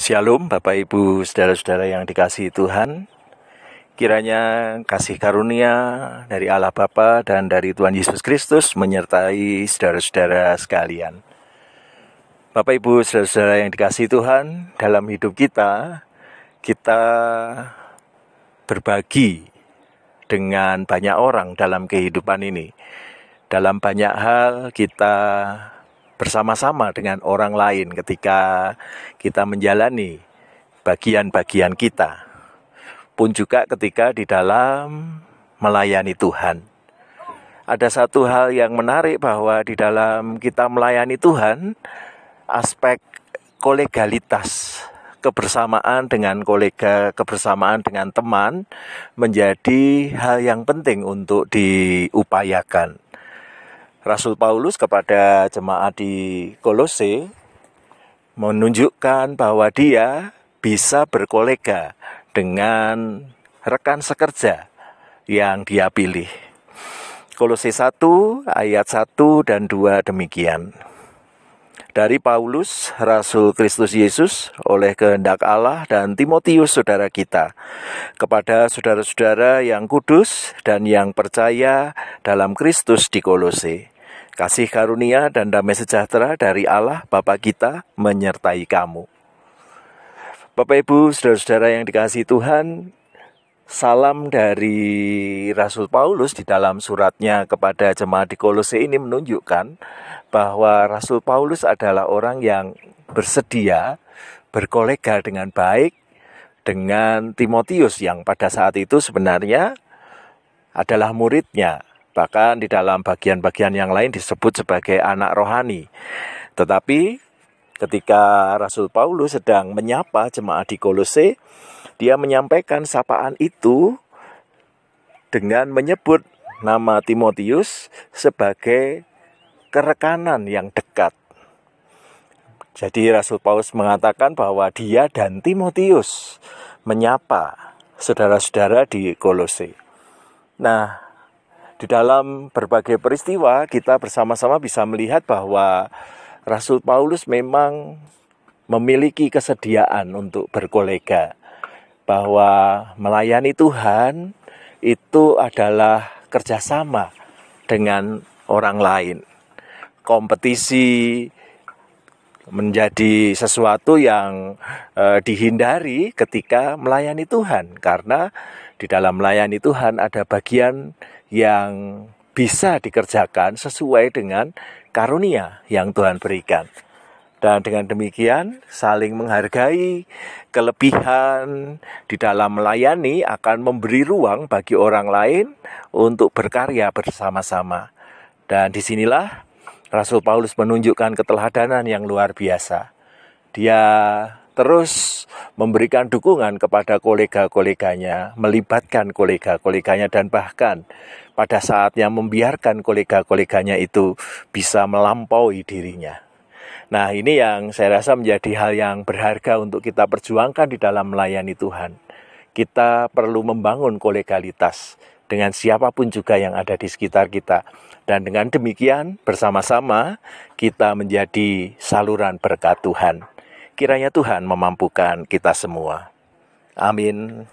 Shalom Bapak Ibu Saudara-saudara yang dikasihi Tuhan. Kiranya kasih karunia dari Allah Bapa dan dari Tuhan Yesus Kristus menyertai saudara-saudara sekalian. Bapak Ibu Saudara-saudara yang dikasihi Tuhan, dalam hidup kita berbagi dengan banyak orang dalam kehidupan ini. Dalam banyak hal kita bersama-sama dengan orang lain ketika kita menjalani bagian-bagian kita, pun juga ketika di dalam melayani Tuhan. Ada satu hal yang menarik bahwa di dalam kita melayani Tuhan, aspek kolegalitas, kebersamaan dengan kolega, kebersamaan dengan teman menjadi hal yang penting untuk diupayakan. Rasul Paulus kepada jemaat di Kolose menunjukkan bahwa dia bisa berkolega dengan rekan sekerja yang dia pilih. Kolose 1 ayat 1 dan 2 demikian. Dari Paulus, Rasul Kristus Yesus, oleh kehendak Allah dan Timotius saudara kita, kepada saudara-saudara yang kudus dan yang percaya dalam Kristus di Kolose. Kasih karunia dan damai sejahtera dari Allah Bapa kita menyertai kamu. Bapak Ibu, saudara-saudara yang dikasihi Tuhan, salam dari Rasul Paulus di dalam suratnya kepada jemaat di Kolose ini menunjukkan bahwa Rasul Paulus adalah orang yang bersedia berkolega dengan baik dengan Timotius yang pada saat itu sebenarnya adalah muridnya. Bahkan di dalam bagian-bagian yang lain disebut sebagai anak rohani. Tetapi ketika Rasul Paulus sedang menyapa jemaat di Kolose, dia menyampaikan sapaan itu dengan menyebut nama Timotius sebagai kerekanan yang dekat. Jadi Rasul Paulus mengatakan bahwa dia dan Timotius menyapa saudara-saudara di Kolose. Nah, di dalam berbagai peristiwa kita bersama-sama bisa melihat bahwa Rasul Paulus memang memiliki kesediaan untuk berkolega. Bahwa melayani Tuhan itu adalah kerjasama dengan orang lain. Kompetisi menjadi sesuatu yang dihindari ketika melayani Tuhan. Karena di dalam melayani Tuhan ada bagian yang bisa dikerjakan sesuai dengan karunia yang Tuhan berikan. Dan dengan demikian saling menghargai kelebihan di dalam melayani akan memberi ruang bagi orang lain untuk berkarya bersama-sama. Dan disinilah Rasul Paulus menunjukkan keteladanan yang luar biasa. Dia terus memberikan dukungan kepada kolega-koleganya, melibatkan kolega-koleganya dan bahkan pada saatnya membiarkan kolega-koleganya itu bisa melampaui dirinya. Nah, ini yang saya rasa menjadi hal yang berharga untuk kita perjuangkan di dalam melayani Tuhan. Kita perlu membangun kolegalitas dengan siapapun juga yang ada di sekitar kita. Dan dengan demikian bersama-sama kita menjadi saluran berkat Tuhan. Kiranya Tuhan memampukan kita semua. Amin.